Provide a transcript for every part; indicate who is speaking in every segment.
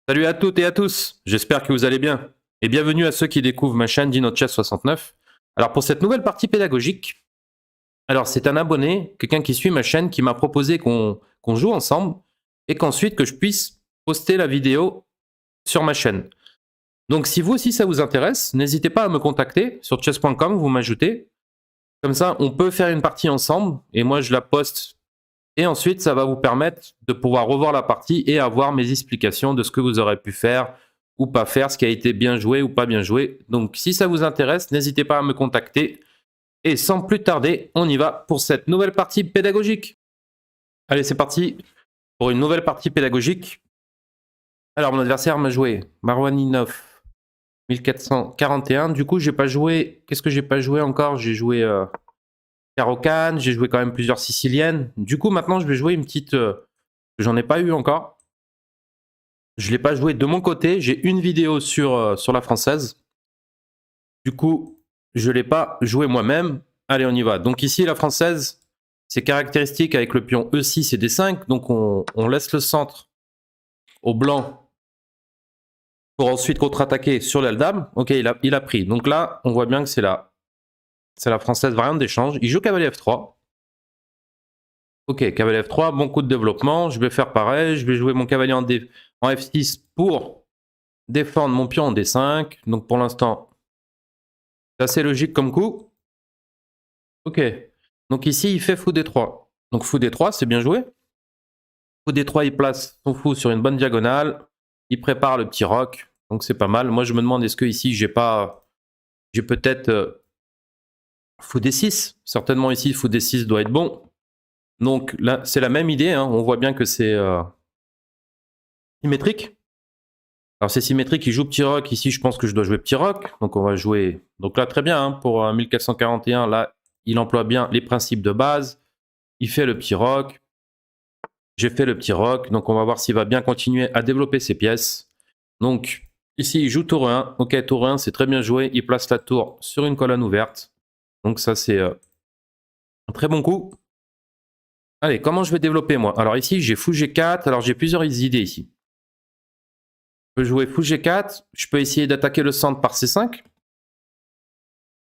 Speaker 1: Salut à toutes et à tous, j'espère que vous allez bien. Et bienvenue à ceux qui découvrent ma chaîne DinoChess69. Alors pour cette nouvelle partie pédagogique, alors c'est un abonné, quelqu'un qui suit ma chaîne, qui m'a proposé qu'on joue ensemble et qu'ensuite que je puisse poster la vidéo sur ma chaîne. Donc si vous aussi ça vous intéresse, n'hésitez pas à me contacter sur chess.com, vous m'ajoutez. Comme ça, on peut faire une partie ensemble et moi je la poste. Et ensuite, ça va vous permettre de pouvoir revoir la partie et avoir mes explications de ce que vous aurez pu faire ou pas faire, ce qui a été bien joué ou pas bien joué. Donc si ça vous intéresse, n'hésitez pas à me contacter. Et sans plus tarder, on y va pour cette nouvelle partie pédagogique. Allez, c'est parti pour une nouvelle partie pédagogique. Alors, mon adversaire m'a joué Marwaninov 1441. Du coup, j'ai pas joué. Qu'est-ce que j'ai pas joué encore? J'ai joué Caro-Kann, j'ai joué quand même plusieurs siciliennes. Du coup, maintenant, je vais jouer une petite j'en ai pas eu encore. Je ne l'ai pas joué de mon côté. J'ai une vidéo sur la française. Du coup, je ne l'ai pas joué moi-même. Allez, on y va. Donc ici, la française, c'est caractéristique avec le pion E6 et D5. Donc on laisse le centre au blanc pour ensuite contre-attaquer sur l'aile dame. Ok, il a pris. Donc là, on voit bien que c'est la française variante d'échange. Il joue cavalier F3. Ok, cavalier F3, bon coup de développement. Je vais faire pareil. Je vais jouer mon cavalier en F6 pour défendre mon pion en D5. Donc pour l'instant, c'est assez logique comme coup. Ok. Donc ici, il fait fou D3. Donc fou D3, c'est bien joué. Fou D3, il place son fou sur une bonne diagonale. Il prépare le petit roc. Donc c'est pas mal. Moi, je me demande, est-ce que ici, j'ai peut-être fou D6. Certainement ici, fou D6 doit être bon. Donc là, c'est la même idée. Hein. On voit bien que c'est symétrique. Alors c'est symétrique, il joue petit roc. Ici, je pense que je dois jouer petit roc. Donc on va jouer. Donc là, très bien. Hein, pour 1441, là, il emploie bien les principes de base. Il fait le petit roc. J'ai fait le petit roc. Donc on va voir s'il va bien continuer à développer ses pièces. Donc ici, il joue tour 1. Ok, tour 1, c'est très bien joué. Il place la tour sur une colonne ouverte. Donc ça, c'est un très bon coup. Allez, comment je vais développer moi? Alors ici, j'ai fou G4. Alors j'ai plusieurs idées ici. Je peux jouer fou G4. Je peux essayer d'attaquer le centre par C5.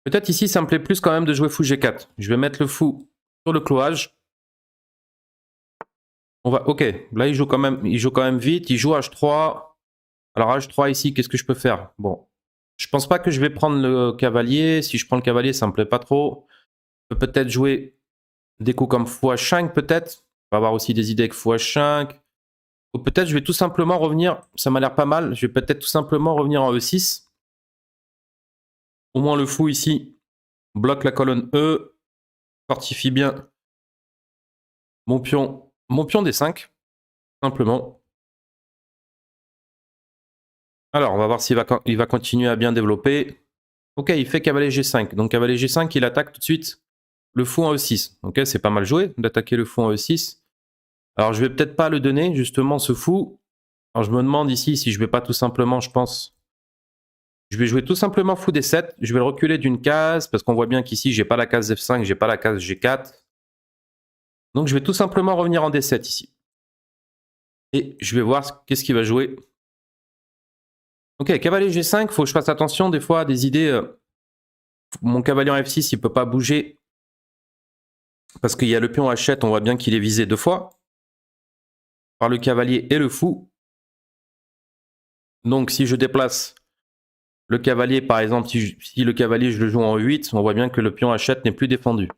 Speaker 1: Peut-être ici, ça me plaît plus quand même de jouer fou G4. Je vais mettre le fou sur le clouage. On va, ok, là il joue quand même vite. Il joue H3. Alors H3 ici, qu'est-ce que je peux faire? Bon, je pense pas que je vais prendre le cavalier. Si je prends le cavalier, ça me plaît pas trop. Je peux peut-être jouer des coups comme fou H5 peut-être. On va avoir aussi des idées avec fou H5. Ou peut-être je vais tout simplement revenir, ça m'a l'air pas mal, je vais peut-être tout simplement revenir en E6. Au moins le fou ici bloque la colonne E, fortifie bien mon pion D5, simplement. Alors, on va voir s'il va continuer à bien développer. Ok, il fait cavalier G5. Donc cavalier G5, il attaque tout de suite le fou en E6. Ok, c'est pas mal joué d'attaquer le fou en E6. Alors je vais peut-être pas le donner, justement, ce fou. Alors je me demande ici si je vais pas tout simplement, je pense... Je vais jouer tout simplement fou D7. Je vais le reculer d'une case, parce qu'on voit bien qu'ici, j'ai pas la case F5, j'ai pas la case G4. Donc je vais tout simplement revenir en D7 ici. Et je vais voir qu'est-ce qu'il va jouer. Ok, cavalier G5, faut que je fasse attention des fois à des idées... mon cavalier en F6, il peut pas bouger parce qu'il y a le pion H7, on voit bien qu'il est visé deux fois par le cavalier et le fou. Donc si je déplace le cavalier, par exemple, si le cavalier je le joue en E8, on voit bien que le pion H7 n'est plus défendu.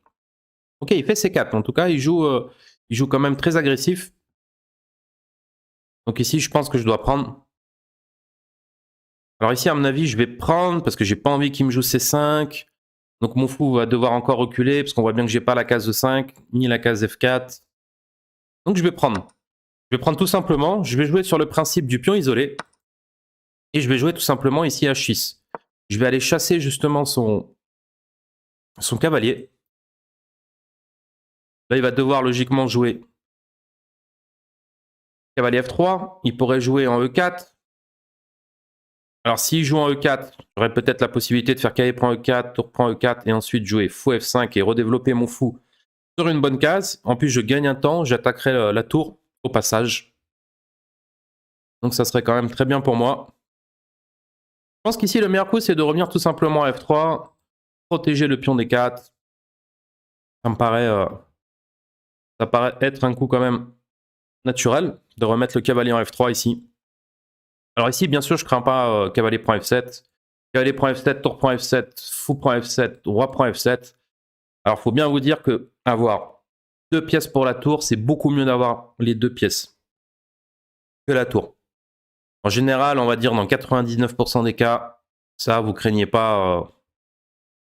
Speaker 1: Ok, il fait C4. En tout cas, il joue quand même très agressif. Donc ici, je pense que je dois prendre. Alors ici, à mon avis, je vais prendre parce que j'ai pas envie qu'il me joue C5. Donc mon fou va devoir encore reculer parce qu'on voit bien que j'ai pas la case E5 ni la case F4. Donc je vais prendre. Je vais prendre tout simplement, je vais jouer sur le principe du pion isolé. Et je vais jouer tout simplement ici H6. Je vais aller chasser justement son cavalier. Là, il va devoir logiquement jouer cavalier F3. Il pourrait jouer en E4. Alors s'il joue en E4, j'aurais peut-être la possibilité de faire cavalier prend E4, tour prend E4 et ensuite jouer fou F5 et redévelopper mon fou sur une bonne case. En plus, je gagne un temps, j'attaquerai la tour au passage. Donc ça serait quand même très bien pour moi. Je pense qu'ici, le meilleur coup, c'est de revenir tout simplement à F3, protéger le pion D4. Ça paraît être un coup quand même naturel de remettre le cavalier en F3 ici. Alors ici, bien sûr, je crains pas cavalier prend F7. Cavalier prend F7, tour prend F7, fou prend F7, roi prend F7. Alors, il faut bien vous dire que avoir 2 pièces pour la tour, c'est beaucoup mieux d'avoir les 2 pièces que la tour. En général, on va dire dans 99% des cas, ça, vous craignez pas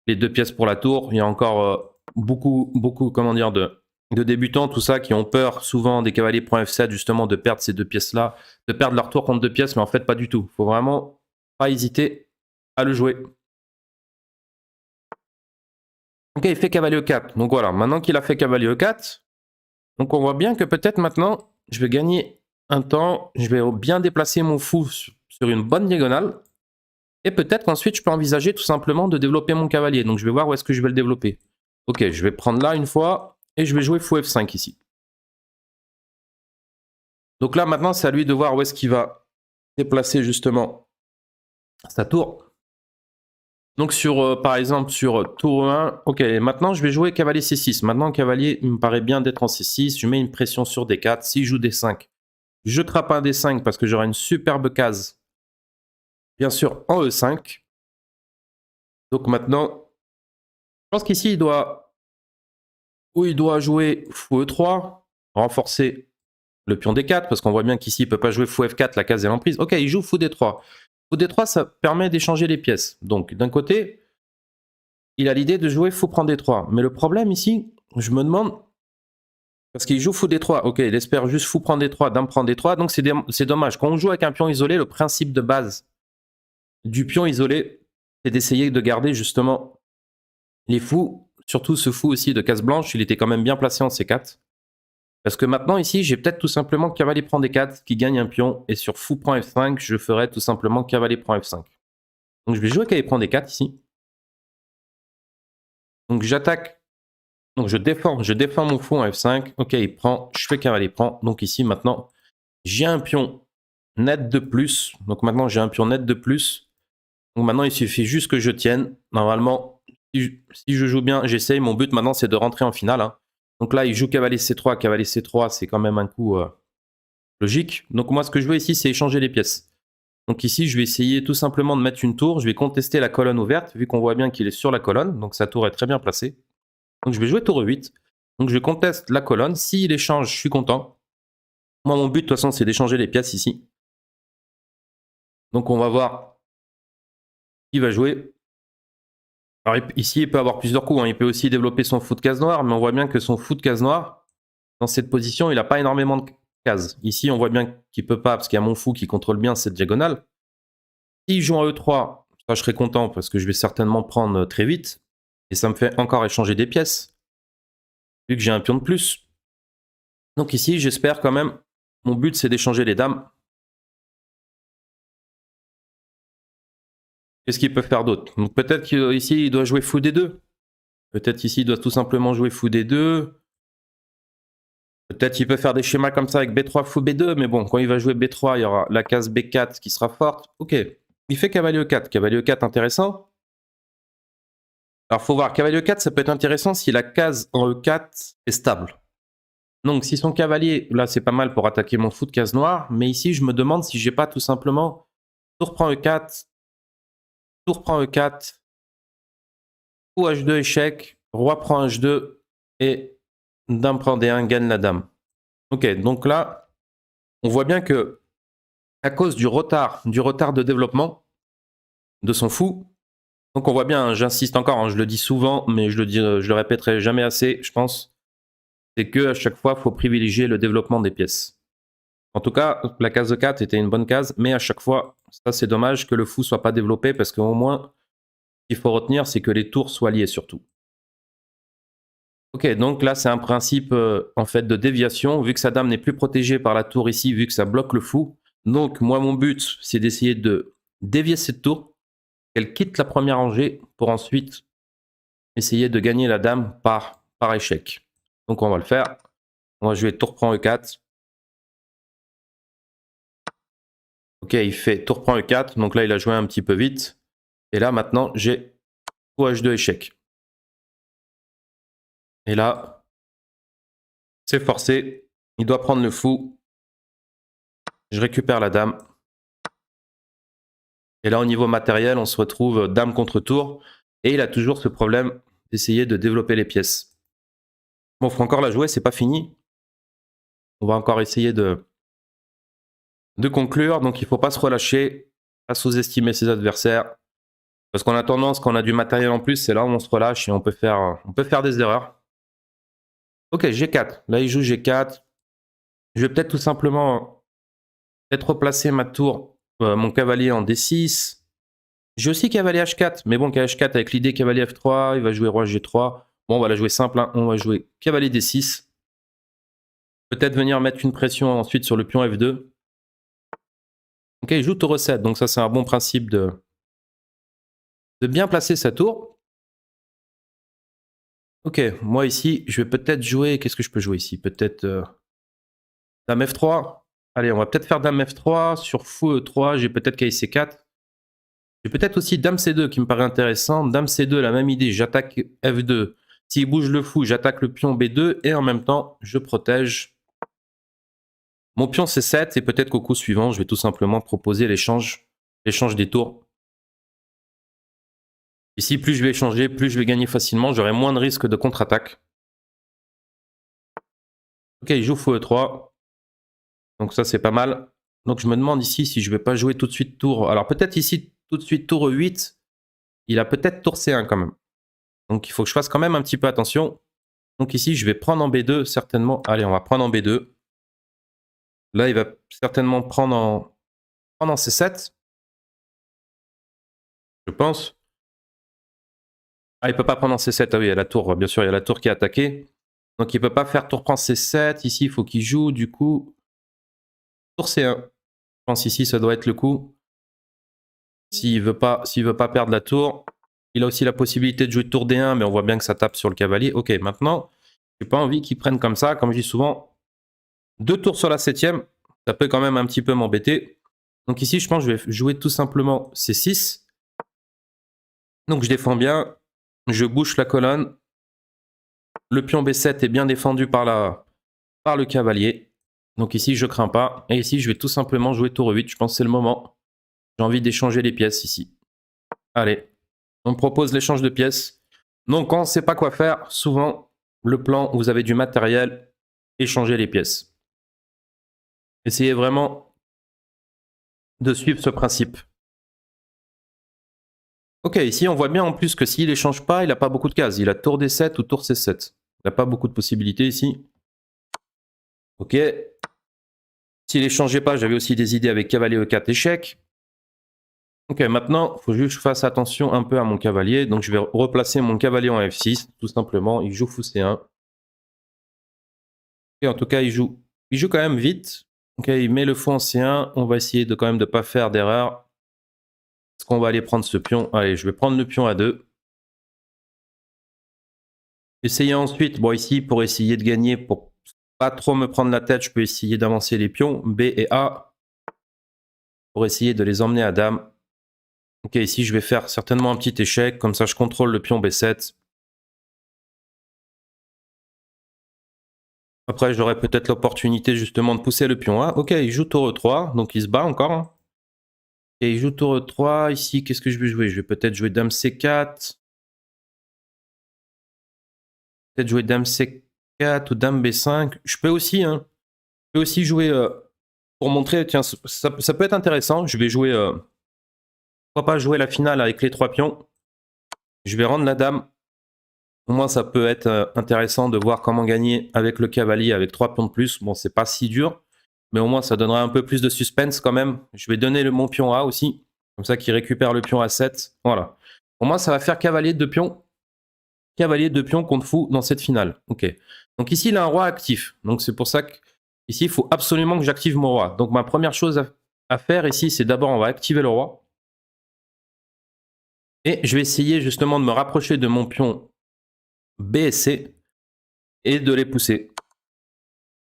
Speaker 1: les 2 pièces pour la tour. Il y a encore beaucoup, comment dire, de débutants, tout ça, qui ont peur souvent des cavaliers prend F7, justement, de perdre ces 2 pièces-là, de perdre leur tour contre 2 pièces, mais en fait, pas du tout. Il faut vraiment pas hésiter à le jouer. Ok, il fait cavalier E4. Donc voilà, maintenant qu'il a fait cavalier E4, donc on voit bien que peut-être maintenant, je vais gagner un temps, je vais bien déplacer mon fou sur une bonne diagonale, et peut-être qu'ensuite je peux envisager tout simplement de développer mon cavalier. Donc je vais voir où est-ce que je vais le développer. Ok, je vais prendre là une fois, et je vais jouer fou F5 ici. Donc là maintenant c'est à lui de voir où est-ce qu'il va déplacer justement sa tour. Donc par exemple sur tour 1, ok, maintenant je vais jouer cavalier C6. Maintenant cavalier, il me paraît bien d'être en C6, je mets une pression sur D4, s'il joue D5, je trappe un D5 parce que j'aurai une superbe case, bien sûr, en E5. Donc maintenant, je pense qu'ici, il doit jouer fou E3, renforcer le pion D4, parce qu'on voit bien qu'ici, il ne peut pas jouer fou F4, la case est en prise. Ok, il joue fou D3. Fou D3, ça permet d'échanger les pièces. Donc d'un côté, il a l'idée de jouer fou prend D3. Mais le problème ici, je me demande, parce qu'il joue fou D3, ok, il espère juste fou prend D3, dame prend D3, donc c'est dommage. Quand on joue avec un pion isolé, le principe de base du pion isolé, c'est d'essayer de garder justement les fous, surtout ce fou aussi de case blanche, il était quand même bien placé en C4. Parce que maintenant ici, j'ai peut-être tout simplement cavalier prend D4 qui gagne un pion, et sur fou prend F5, je ferai tout simplement cavalier prend F5. Donc je vais jouer cavalier prend D4 ici. Donc j'attaque, donc je défends mon fou en F5. Ok, il prend, je fais cavalier prend. Donc ici maintenant, j'ai un pion net de plus. Donc maintenant j'ai un pion net de plus. Donc maintenant, il suffit juste que je tienne. Normalement, si je joue bien, j'essaye. Mon but maintenant, c'est de rentrer en finale. Hein. Donc là, il joue cavalier C3. Cavalier C3, c'est quand même un coup logique. Donc moi, ce que je veux ici, c'est échanger les pièces. Donc ici, je vais essayer tout simplement de mettre une tour. Je vais contester la colonne ouverte, vu qu'on voit bien qu'il est sur la colonne. Donc sa tour est très bien placée. Donc je vais jouer tour E8. Donc je conteste la colonne. S'il échange, je suis content. Moi, mon but, de toute façon, c'est d'échanger les pièces ici. Donc on va voir qui va jouer. Alors ici, il peut avoir plusieurs coups. Hein. Il peut aussi développer son fou de case noire, mais on voit bien que son fou de case noire, dans cette position, il n'a pas énormément de cases. Ici, on voit bien qu'il ne peut pas, parce qu'il y a mon fou qui contrôle bien cette diagonale. S'il joue en E3, ça, je serais content, parce que je vais certainement prendre très vite. Et ça me fait encore échanger des pièces, vu que j'ai un pion de plus. Donc ici, j'espère quand même, mon but, c'est d'échanger les dames. Qu'est-ce qu'il peut faire d'autre? Donc peut-être qu'ici, il doit jouer fou D2. Peut-être ici, il doit tout simplement jouer fou D2. Peut-être qu'il peut faire des schémas comme ça avec B3 fou B2, mais bon, quand il va jouer B3, il y aura la case B4 qui sera forte. Ok, il fait cavalier E4. Cavalier E4, intéressant. Alors, il faut voir, cavalier E4, ça peut être intéressant si la case en E4 est stable. Donc, si son cavalier, là, c'est pas mal pour attaquer mon fou de case noire, mais ici, je me demande si j'ai pas tout simplement tour prend E4, tour prend E4, fou H2 échec, roi prend H2, et dame prend D1, gagne la dame. Ok, donc là, on voit bien que à cause du retard de développement de son fou. Donc on voit bien, hein, j'insiste encore, hein, je le dis souvent, mais je le répéterai jamais assez, je pense, c'est que à chaque fois, il faut privilégier le développement des pièces. En tout cas, la case de 4 était une bonne case, mais à chaque fois, ça c'est dommage que le fou soit pas développé, parce qu'au moins, ce qu'il faut retenir, c'est que les tours soient liés surtout. Ok, donc là c'est un principe en fait de déviation, vu que sa dame n'est plus protégée par la tour ici, vu que ça bloque le fou. Donc moi mon but c'est d'essayer de dévier cette tour, qu'elle quitte la première rangée pour ensuite essayer de gagner la dame par échec. Donc on va le faire. On va jouer tour prend E4. Ok, il fait tour prend E4, donc là il a joué un petit peu vite. Et là maintenant j'ai fou H2 échec. Et là, c'est forcé, il doit prendre le fou. Je récupère la dame. Et là au niveau matériel, on se retrouve dame contre tour. Et il a toujours ce problème d'essayer de développer les pièces. Bon, il faut encore la jouer, c'est pas fini. On va encore essayer de conclure, donc il ne faut pas se relâcher, pas sous-estimer ses adversaires. Parce qu'on a tendance, quand on a du matériel en plus, c'est là où on se relâche et on peut faire des erreurs. Ok, G4. Là, il joue G4. Je vais peut-être tout simplement replacer ma tour, mon cavalier en D6. J'ai aussi cavalier H4, mais bon, H4 avec l'idée cavalier F3, il va jouer roi G3. Bon, on va la jouer simple, hein. On va jouer cavalier D6. Peut-être venir mettre une pression ensuite sur le pion F2. Ok, il joue tour E7, donc ça c'est un bon principe de bien placer sa tour. Ok, moi ici, je vais peut-être jouer... Qu'est-ce que je peux jouer ici? Peut-être dame F3. Allez, on va peut-être faire dame F3. Sur fou E3, j'ai peut-être KC C4. J'ai peut-être aussi dame C2 qui me paraît intéressant. Dame C2, la même idée, j'attaque F2. S'il bouge le fou, j'attaque le pion B2 et en même temps, je protège mon pion C7 et peut-être qu'au coup suivant, je vais tout simplement proposer l'échange des tours. Ici, plus je vais échanger, plus je vais gagner facilement, j'aurai moins de risque de contre-attaque. Ok, il joue fou E3. Donc ça, c'est pas mal. Donc je me demande ici si je vais pas jouer tout de suite tour... Alors peut-être ici, tout de suite tour E8. Il a peut-être tour C1 quand même. Donc il faut que je fasse quand même un petit peu attention. Donc ici, je vais prendre en B2 certainement. Allez, on va prendre en B2. Là, il va certainement prendre en C7. Je pense. Ah, il peut pas prendre en C7. Ah oui, il y a la tour. Bien sûr, il y a la tour qui est attaquée. Donc il peut pas faire tour prend C7. Ici, il faut qu'il joue du coup tour C1. Je pense ici, ça doit être le coup. S'il veut pas perdre la tour, il a aussi la possibilité de jouer tour D1, mais on voit bien que ça tape sur le cavalier. Ok, maintenant, j'ai pas envie qu'il prenne comme ça. Comme je dis souvent, 2 tours sur la 7ème, ça peut quand même un petit peu m'embêter. Donc ici, je pense que je vais jouer tout simplement C6. Donc je défends bien, je bouche la colonne. Le pion B7 est bien défendu par le cavalier. Donc ici, je crains pas. Et ici, je vais tout simplement jouer tour E8. Je pense que c'est le moment. J'ai envie d'échanger les pièces ici. Allez, on me propose l'échange de pièces. Donc quand on ne sait pas quoi faire, souvent, le plan, vous avez du matériel, échangez les pièces. Essayez vraiment de suivre ce principe. Ok, ici on voit bien en plus que s'il échange pas, il n'a pas beaucoup de cases. Il a tour D7 ou tour C7. Il n'a pas beaucoup de possibilités ici. Ok. S'il échangeait pas, j'avais aussi des idées avec cavalier E4 échec. Ok, maintenant, il faut juste que je fasse attention un peu à mon cavalier. Donc je vais replacer mon cavalier en F6, tout simplement. Il joue fou C1. Et en tout cas, il joue quand même vite. Ok, il met le fou en C1. On va essayer de quand même de ne pas faire d'erreur. Est-ce qu'on va aller prendre ce pion? Allez, je vais prendre le pion A2. Essayer ensuite, bon ici, pour essayer de gagner, pour pas trop me prendre la tête, je peux essayer d'avancer les pions B et A pour essayer de les emmener à dame. Ok, ici je vais faire certainement un petit échec, comme ça je contrôle le pion B7. Après j'aurai peut-être l'opportunité justement de pousser le pion A. Ok, il joue tour E3, donc il se bat encore. Et il joue tour E3, ici qu'est-ce que je vais jouer? Je vais peut-être jouer dame C4. Peut-être jouer dame C4 ou dame B5. Je peux aussi, jouer pour montrer, tiens, ça peut être intéressant. Je vais jouer, pourquoi pas jouer la finale avec les 3 pions. Je vais rendre la dame. Au moins, ça peut être intéressant de voir comment gagner avec le cavalier, avec 3 pions de plus. Bon, c'est pas si dur, mais au moins, ça donnera un peu plus de suspense quand même. Je vais donner mon pion A aussi, comme ça qu'il récupère le pion A7. Voilà. Au moins, ça va faire cavalier de pion. Cavalier de pion contre fou dans cette finale. Ok. Donc ici, il a un roi actif. Donc c'est pour ça qu'ici, il faut absolument que j'active mon roi. Donc ma première chose à faire ici, c'est d'abord, on va activer le roi. Et je vais essayer justement de me rapprocher de mon pion B et C et de les pousser.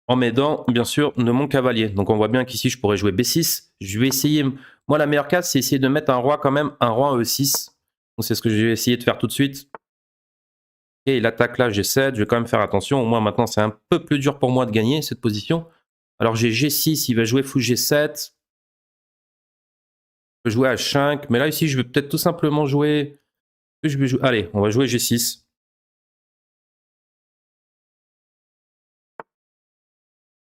Speaker 1: en m'aidant, bien sûr, de mon cavalier. Donc on voit bien qu'ici, je pourrais jouer B6. Je vais essayer, moi la meilleure case, c'est essayer de mettre un roi quand même, un roi en E6. Donc c'est ce que je vais essayer de faire tout de suite. Et il attaque là, G7, je vais quand même faire attention. Au moins maintenant, c'est un peu plus dur pour moi de gagner cette position. Alors j'ai G6, il va jouer fou G7. Je peux jouer H5, mais là ici, je vais peut-être tout simplement jouer... Allez, on va jouer G6.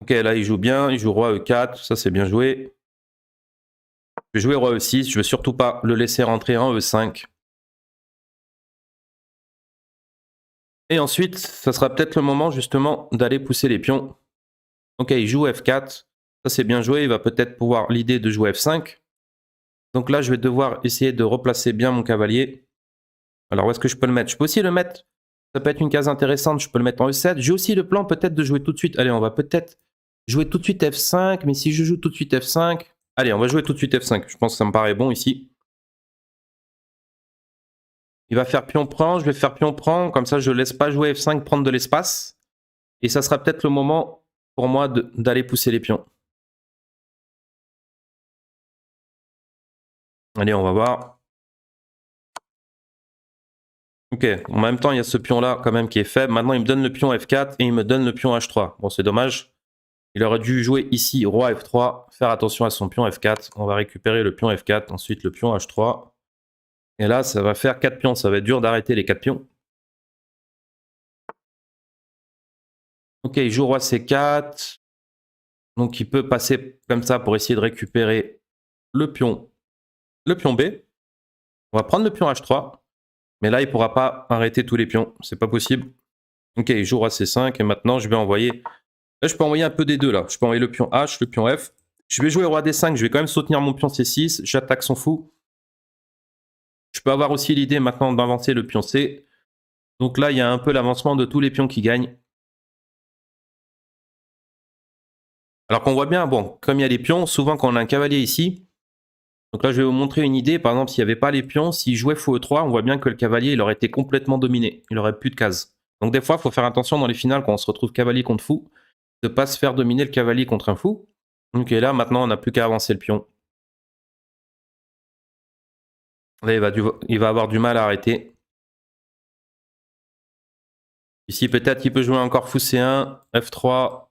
Speaker 1: Ok, là il joue bien, il joue roi E4, ça c'est bien joué. Je vais jouer roi E6, je veux surtout pas le laisser rentrer en E5. Et ensuite, ça sera peut-être le moment justement d'aller pousser les pions. Ok, il joue F4, ça c'est bien joué, il va peut-être pouvoir l'idée de jouer F5. Donc là, je vais devoir essayer de replacer bien mon cavalier. Alors où est-ce que je peux le mettre? Je peux aussi le mettre, ça peut être une case intéressante, je peux le mettre en E7. J'ai aussi le plan peut-être de jouer tout de suite. Allez, on va peut-être jouer tout de suite F5, mais si je joue tout de suite F5... Allez, on va jouer tout de suite F5, je pense que ça me paraît bon ici. Il va faire pion prend, je vais faire pion prend, comme ça je ne laisse pas jouer F5 prendre de l'espace. Et ça sera peut-être le moment pour moi d'aller pousser les pions. Allez, on va voir. Ok, en même temps, il y a ce pion-là quand même qui est faible. Maintenant, il me donne le pion F4 et il me donne le pion H3. Bon, c'est dommage. Il aurait dû jouer ici roi F3, faire attention à son pion F4. On va récupérer le pion F4, ensuite le pion H3. Et là, ça va faire 4 pions. Ça va être dur d'arrêter les 4 pions. Ok, il joue roi C4. Donc, il peut passer comme ça pour essayer de récupérer le pion B. On va prendre le pion H3. Mais là, il ne pourra pas arrêter tous les pions. C'est pas possible. Ok, il joue roi C5. Et maintenant, je vais envoyer... Là, je peux envoyer un peu des deux. Là. Je peux envoyer le pion H, le pion F. Je vais jouer roi D5. Je vais quand même soutenir mon pion C6. J'attaque son fou. Je peux avoir aussi l'idée maintenant d'avancer le pion C. Donc là, il y a un peu l'avancement de tous les pions qui gagnent. Alors qu'on voit bien, bon, comme il y a les pions, souvent quand on a un cavalier ici, donc là je vais vous montrer une idée, par exemple s'il n'y avait pas les pions, s'il jouait fou E3, on voit bien que le cavalier il aurait été complètement dominé, il n'aurait plus de cases. Donc des fois il faut faire attention dans les finales quand on se retrouve cavalier contre fou, de ne pas se faire dominer le cavalier contre un fou. Donc là maintenant on n'a plus qu'à avancer le pion. Là il va avoir du mal à arrêter. Ici peut-être qu'il peut jouer encore fou C1, F3,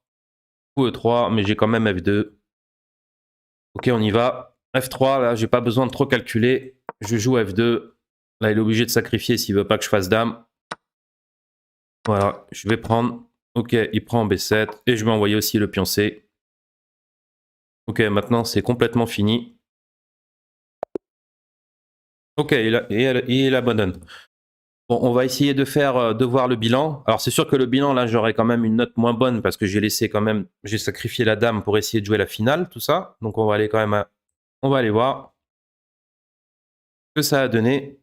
Speaker 1: fou E3, mais j'ai quand même F2. Ok, on y va. F3, là, j'ai pas besoin de trop calculer. Je joue F2. Là, il est obligé de sacrifier s'il veut pas que je fasse dame. Voilà, je vais prendre. Ok, il prend B7. Et je vais envoyer aussi le pion C. Ok, maintenant, c'est complètement fini. Ok, il abandonne. Bon, on va essayer de voir le bilan. Alors, c'est sûr que le bilan, là, j'aurai quand même une note moins bonne parce que j'ai laissé quand même... J'ai sacrifié la dame pour essayer de jouer la finale, tout ça. Donc, on va aller quand même... On va aller voir ce que ça a donné.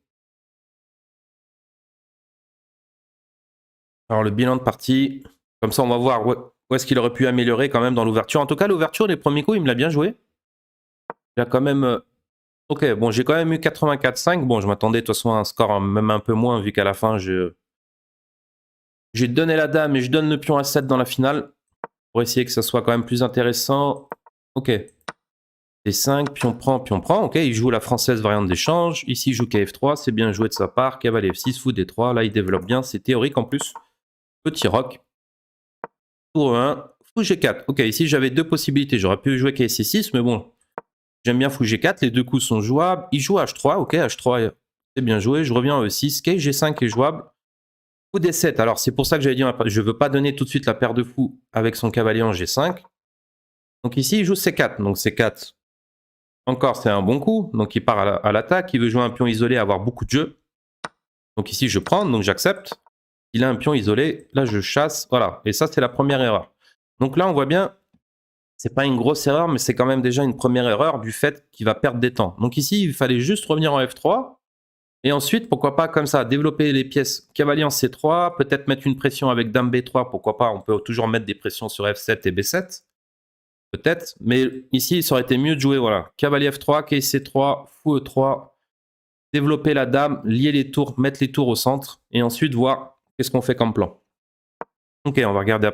Speaker 1: Alors le bilan de partie, comme ça on va voir où est-ce qu'il aurait pu améliorer quand même dans l'ouverture. En tout cas l'ouverture, les premiers coups, il me l'a bien joué. Il a quand même... Ok, bon j'ai quand même eu 84,5. Bon je m'attendais de toute façon à un score même un peu moins vu qu'à la fin j'ai donné la dame et je donne le pion à 7 dans la finale. Pour essayer que ça soit quand même plus intéressant. Ok. D5, pion prend, ok, il joue la française variante d'échange. Ici, il joue KF3, c'est bien joué de sa part. Cavalier F6, fou D3, là, il développe bien, c'est théorique en plus. Petit roc. Tour 1, fou G4. Ok, ici j'avais deux possibilités. J'aurais pu jouer KC6, mais bon, j'aime bien fou G4. Les deux coups sont jouables. Il joue H3. Ok, H3, c'est bien joué. Je reviens à E6. G5 est jouable. Fou D7. Alors, c'est pour ça que j'avais dit, je ne veux pas donner tout de suite la paire de fous avec son cavalier en G5. Donc ici, il joue C4. Donc C4, encore, c'est un bon coup. Donc il part à l'attaque. Il veut jouer un pion isolé, avoir beaucoup de jeux. Donc ici, je prends, donc j'accepte. Il a un pion isolé. Là, je chasse. Voilà. Et ça, c'est la première erreur. Donc là, on voit bien, c'est pas une grosse erreur, mais c'est quand même déjà une première erreur du fait qu'il va perdre des temps. Donc ici, il fallait juste revenir en F3. Et ensuite, pourquoi pas comme ça, développer les pièces cavalier en C3, peut-être mettre une pression avec dame B3, pourquoi pas, on peut toujours mettre des pressions sur F7 et B7. Peut-être, mais ici, ça aurait été mieux de jouer, voilà, cavalier F3, quai C3, fou E3, développer la dame, lier les tours, mettre les tours au centre, et ensuite voir qu'est-ce qu'on fait comme plan. Ok, on va regarder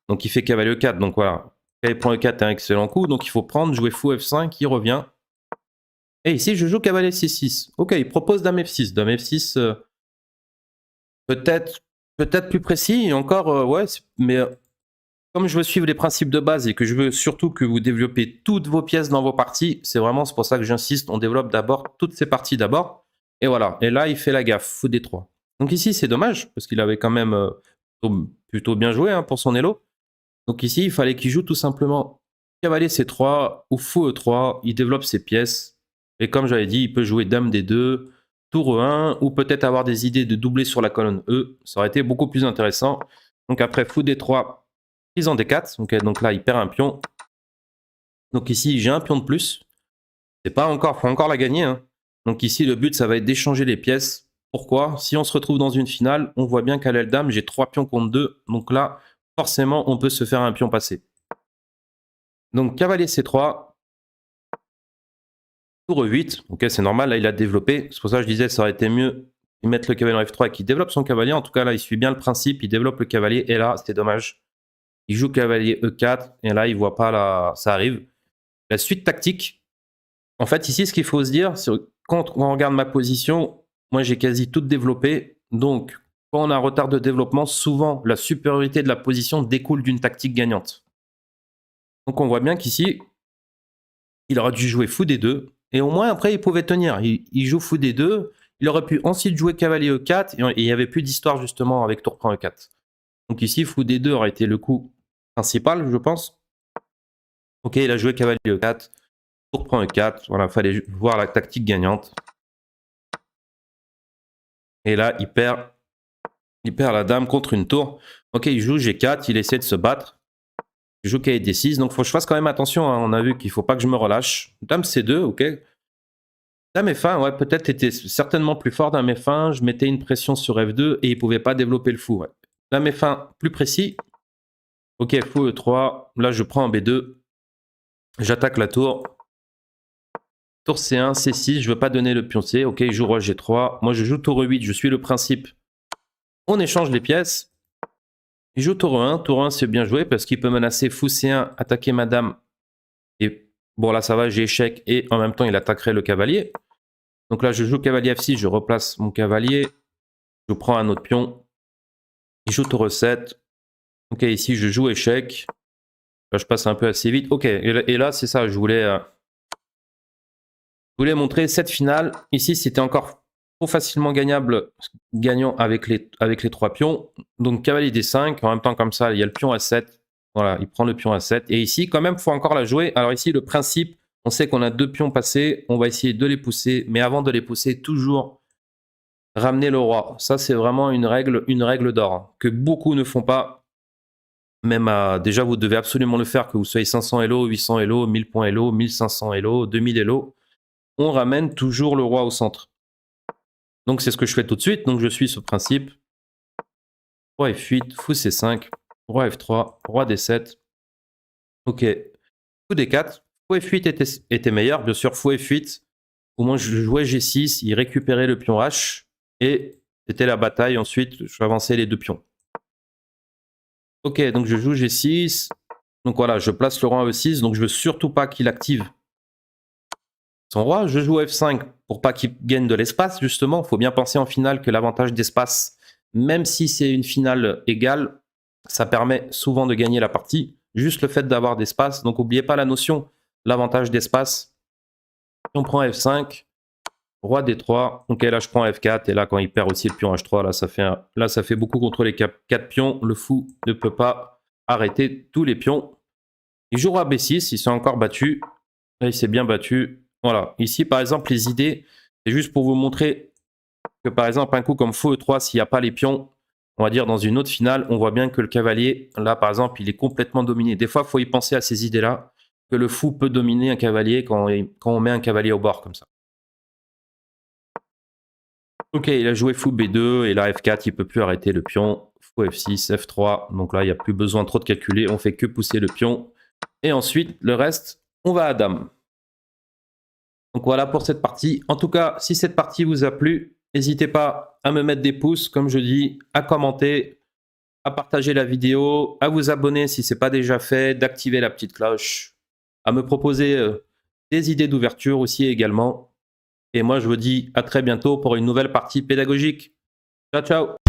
Speaker 1: Donc il fait cavalier E4. Donc voilà, cavalier prend E4 est un excellent coup. Donc il faut prendre, jouer fou F5, il revient. Et ici, je joue cavalier C6. Ok, il propose dame F6. Dame F6, peut-être plus précis. Et encore, ouais, mais comme je veux suivre les principes de base et que je veux surtout que vous développez toutes vos pièces dans vos parties, c'est pour ça que j'insiste, on développe d'abord toutes ces parties d'abord. Et voilà, et là il fait la gaffe, fou D3. Donc ici c'est dommage, parce qu'il avait quand même plutôt bien joué hein, pour son elo. Donc ici il fallait qu'il joue tout simplement cavalier C3 ou fou E3, il développe ses pièces. Et comme j'avais dit, il peut jouer dame D2, tour E1, ou peut-être avoir des idées de doubler sur la colonne E, ça aurait été beaucoup plus intéressant. Donc après fou D3, prise en D4, okay, donc là il perd un pion. Donc ici j'ai un pion de plus. C'est pas encore, faut encore la gagner. Hein. Donc ici le but ça va être d'échanger les pièces. Pourquoi? Si on se retrouve dans une finale, on voit bien qu'à l'aile dame j'ai 3 pions contre 2. Donc là forcément on peut se faire un pion passé. Donc cavalier C3, tour E8. Ok, c'est normal, là il a développé. C'est pour ça que je disais ça aurait été mieux de mettre le cavalier en F3 et qu'il développe son cavalier. En tout cas là il suit bien le principe, il développe le cavalier et là c'était dommage. Il joue cavalier E4 et là il voit pas la... ça arrive. La suite tactique, en fait ici ce qu'il faut se dire, c'est quand on regarde ma position, moi j'ai quasi tout développé. Donc quand on a un retard de développement, souvent la supériorité de la position découle d'une tactique gagnante. Donc on voit bien qu'ici, il aurait dû jouer fou D2 et au moins après il pouvait tenir. Il joue fou D2, il aurait pu ensuite jouer cavalier E4 et il n'y avait plus d'histoire justement avec tour prend E4. Donc ici fou D2 aurait été le coup principal je pense. Ok, il a joué cavalier E4, tour prend E4, voilà, il fallait voir la tactique gagnante. Et là, il perd la dame contre une tour. Ok, il joue G4, il essaie de se battre. Il joue cavalier D6, donc il faut que je fasse quand même attention. Hein. On a vu qu'il ne faut pas que je me relâche. Dame C2, ok. Dame F1, ouais, peut-être était certainement plus fort. Dame F1, je mettais une pression sur F2 et il ne pouvait pas développer le fou. Ouais. Dame F1, plus précis. Ok, fou E3. Là, je prends un B2. J'attaque la tour. Tour C1, C6, je ne veux pas donner le pion C. Ok, il joue roi G3. Moi, je joue tour E8, je suis le principe. On échange les pièces. Il joue tour 1. Tour 1, c'est bien joué parce qu'il peut menacer fou C1, attaquer ma dame. Et bon, là, ça va, j'ai échec. Et en même temps, il attaquerait le cavalier. Donc là, je joue cavalier F6, je replace mon cavalier. Je prends un autre pion. Il joue tour E7. Ok, ici, je joue échec. Là, je passe un peu assez vite. Ok, et là, c'est ça, je voulais montrer cette finale. Ici, c'était encore trop facilement gagnant avec les 3 pions. Donc, cavalier D5. En même temps, comme ça, il y a le pion A7. Voilà, il prend le pion A7. Et ici, quand même, il faut encore la jouer. Alors ici, le principe, on sait qu'on a 2 pions passés. On va essayer de les pousser. Mais avant de les pousser, toujours ramener le roi. Ça, c'est vraiment une règle d'or hein, que beaucoup ne font pas. Même déjà, vous devez absolument le faire, que vous soyez 500 Elo, 800 Elo, 1000 points Elo, 1500 Elo, 2000 Elo. On ramène toujours le roi au centre. Donc, c'est ce que je fais tout de suite. Donc, je suis ce principe. Roi F8, fou C5, roi F3, roi D7. Ok, fou D4. Fou F8 était meilleur. Bien sûr, fou F8. Au moins, je jouais G6, il récupérait le pion H. Et c'était la bataille. Ensuite, je avançais les 2 pions. Ok, donc je joue G6. Donc voilà, je place le roi en E6. Donc je veux surtout pas qu'il active son roi. Je joue F5 pour pas qu'il gagne de l'espace, justement. Il faut bien penser en finale que l'avantage d'espace, même si c'est une finale égale, ça permet souvent de gagner la partie. Juste le fait d'avoir d'espace. Donc n'oubliez pas la notion, l'avantage d'espace. On prend F5. Roi D3, ok là je prends F4 et là quand il perd aussi le pion H3, là ça fait beaucoup contre les 4 pions, le fou ne peut pas arrêter tous les pions. Il joue roi B6, il s'est encore battu, là il s'est bien battu, voilà. Ici par exemple les idées, c'est juste pour vous montrer que par exemple un coup comme fou E3, s'il n'y a pas les pions, on va dire dans une autre finale, on voit bien que le cavalier, là par exemple il est complètement dominé. Des fois il faut y penser à ces idées là, que le fou peut dominer un cavalier quand on met un cavalier au bord comme ça. Ok, il a joué fou B2 et là F4, il ne peut plus arrêter le pion. Fou F6, F3, donc là il n'y a plus besoin trop de calculer, on fait que pousser le pion. Et ensuite, le reste, on va à dame. Donc voilà pour cette partie. En tout cas, si cette partie vous a plu, n'hésitez pas à me mettre des pouces, comme je dis, à commenter. à partager la vidéo, à vous abonner si ce n'est pas déjà fait, d'activer la petite cloche, à me proposer des idées d'ouverture aussi également. Et moi, je vous dis à très bientôt pour une nouvelle partie pédagogique. Ciao, ciao!